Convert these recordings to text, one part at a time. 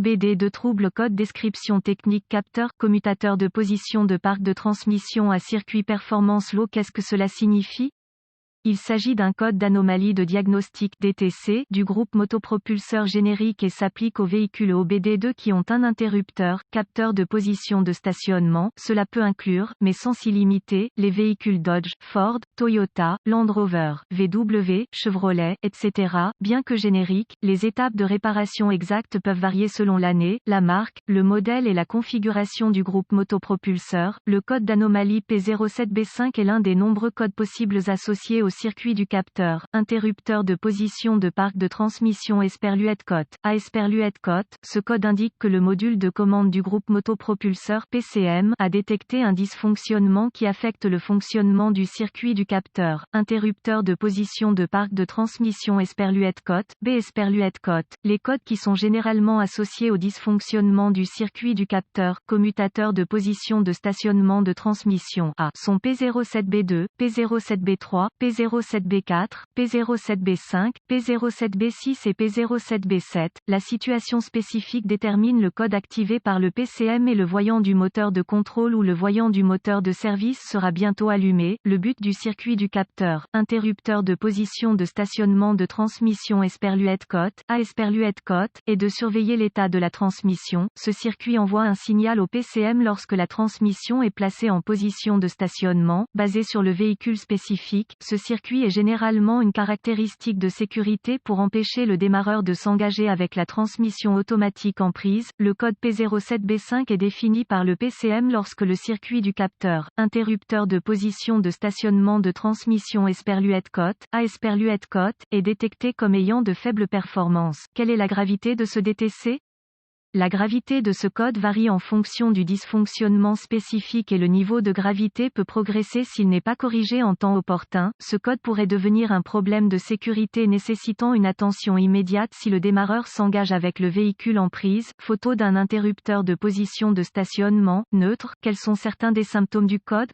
OBD2 trouble code description technique capteur commutateur de position de parc de transmission à circuit performance low. Qu'est-ce que cela signifie? Il s'agit d'un code d'anomalie de diagnostic DTC du groupe motopropulseur générique et s'applique aux véhicules OBD2 qui ont un interrupteur, capteur de position de stationnement. Cela peut inclure, mais sans s'y limiter, les véhicules Dodge, Ford, Toyota, Land Rover, VW, Chevrolet, etc. Bien que génériques, les étapes de réparation exactes peuvent varier selon l'année, la marque, le modèle et la configuration du groupe motopropulseur. Le code d'anomalie P07B5 est l'un des nombreux codes possibles associés au circuit du capteur, interrupteur de position de parc de transmission Esperluette-Cote. À Esperluette-Cote, ce code indique que le module de commande du groupe motopropulseur PCM a détecté un dysfonctionnement qui affecte le fonctionnement du circuit du capteur, interrupteur de position de parc de transmission Esperluette-Cote, B. Esperluette-Cote. Les codes qui sont généralement associés au dysfonctionnement du circuit du capteur, commutateur de position de stationnement de transmission A, sont P07B2, P07B3, P07B4, P07B5, P07B6 et P07B7. La situation spécifique détermine le code activé par le PCM et le voyant du moteur de contrôle ou le voyant du moteur de service sera bientôt allumé. Le but du circuit du capteur, interrupteur de position de stationnement de transmission Esperluette-Cote, à Esperluette-Cote, est de surveiller l'état de la transmission. Ce circuit envoie un signal au PCM lorsque la transmission est placée en position de stationnement, basé sur le véhicule spécifique. Ce circuit est généralement une caractéristique de sécurité pour empêcher le démarreur de s'engager avec la transmission automatique en prise. Le code P07B5 est défini par le PCM lorsque le circuit du capteur, interrupteur de position de stationnement de transmission Esperluette-Cote, à Esperluette-Cote, est détecté comme ayant de faibles performances. Quelle est la gravité de ce DTC? La gravité de ce code varie en fonction du dysfonctionnement spécifique et le niveau de gravité peut progresser s'il n'est pas corrigé en temps opportun. Ce code pourrait devenir un problème de sécurité nécessitant une attention immédiate si le démarreur s'engage avec le véhicule en prise. Photo d'un interrupteur de position de stationnement, neutre. Quels sont certains des symptômes du code?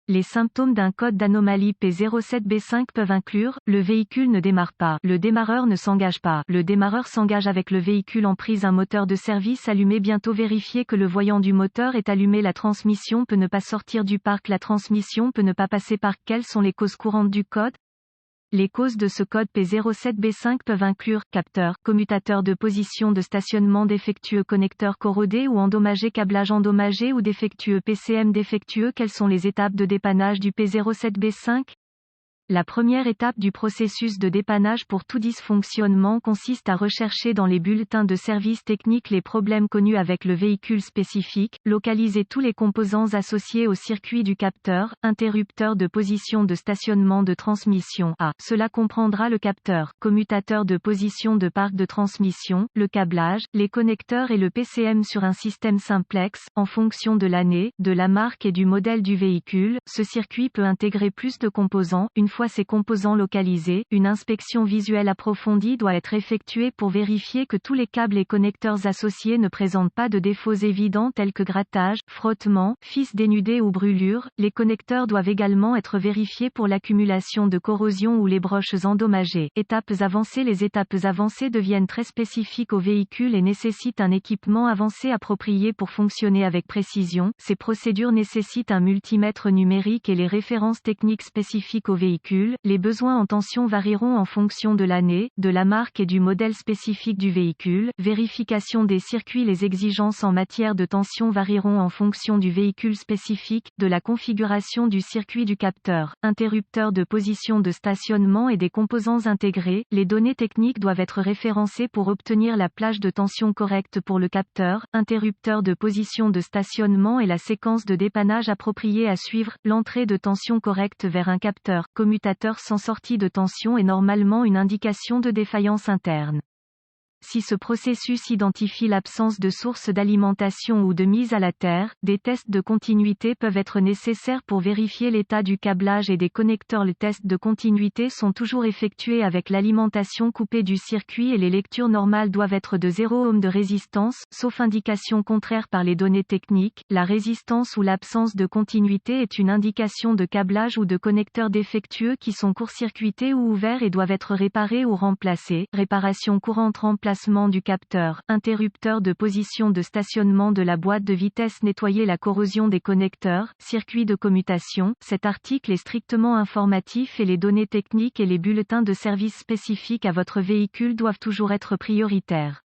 Les symptômes d'un code d'anomalie P07B5 peuvent inclure, le véhicule ne démarre pas, le démarreur ne s'engage pas, le démarreur s'engage avec le véhicule en prise, un moteur de service allumé, bientôt vérifier que le voyant du moteur est allumé, la transmission peut ne pas sortir du parc, la transmission peut ne pas passer par. Quelles sont les causes courantes du code? Les causes de ce code P07B5 peuvent inclure capteur, commutateur de position de stationnement défectueux, connecteur corrodé ou endommagé, câblage endommagé ou défectueux, PCM défectueux. Quelles sont les étapes de dépannage du P07B5? La première étape du processus de dépannage pour tout dysfonctionnement consiste à rechercher dans les bulletins de service technique les problèmes connus avec le véhicule spécifique, localiser tous les composants associés au circuit du capteur, interrupteur de position de stationnement de transmission A. Cela comprendra le capteur, commutateur de position de parc de transmission, le câblage, les connecteurs et le PCM sur un système simplex. En fonction de l'année, de la marque et du modèle du véhicule, ce circuit peut intégrer plus de composants. Une fois ces composants localisés, une inspection visuelle approfondie doit être effectuée pour vérifier que tous les câbles et connecteurs associés ne présentent pas de défauts évidents tels que grattage, frottement, fils dénudés ou brûlures. Les connecteurs doivent également être vérifiés pour l'accumulation de corrosion ou les broches endommagées. Étapes avancées. Les étapes avancées deviennent très spécifiques au véhicule et nécessitent un équipement avancé approprié pour fonctionner avec précision. Ces procédures nécessitent un multimètre numérique et les références techniques spécifiques au véhicule. Les besoins en tension varieront en fonction de l'année, de la marque et du modèle spécifique du véhicule. Vérification des circuits. Les exigences en matière de tension varieront en fonction du véhicule spécifique, de la configuration du circuit du capteur, interrupteur de position de stationnement et des composants intégrés. Les données techniques doivent être référencées pour obtenir la plage de tension correcte pour le capteur, interrupteur de position de stationnement et la séquence de dépannage appropriée à suivre. L'entrée de tension correcte vers un capteur, commutateur sans sortie de tension est normalement une indication de défaillance interne. Si ce processus identifie l'absence de source d'alimentation ou de mise à la terre, des tests de continuité peuvent être nécessaires pour vérifier l'état du câblage et des connecteurs. Les tests de continuité sont toujours effectués avec l'alimentation coupée du circuit et les lectures normales doivent être de 0 ohm de résistance, sauf indication contraire par les données techniques. La résistance ou l'absence de continuité est une indication de câblage ou de connecteurs défectueux qui sont court-circuités ou ouverts et doivent être réparés ou remplacés. Réparation courante, remplacement remplacement du capteur, interrupteur de position de stationnement de la boîte de vitesse, nettoyer la corrosion des connecteurs, circuits de commutation. Cet article est strictement informatif et les données techniques et les bulletins de service spécifiques à votre véhicule doivent toujours être prioritaires.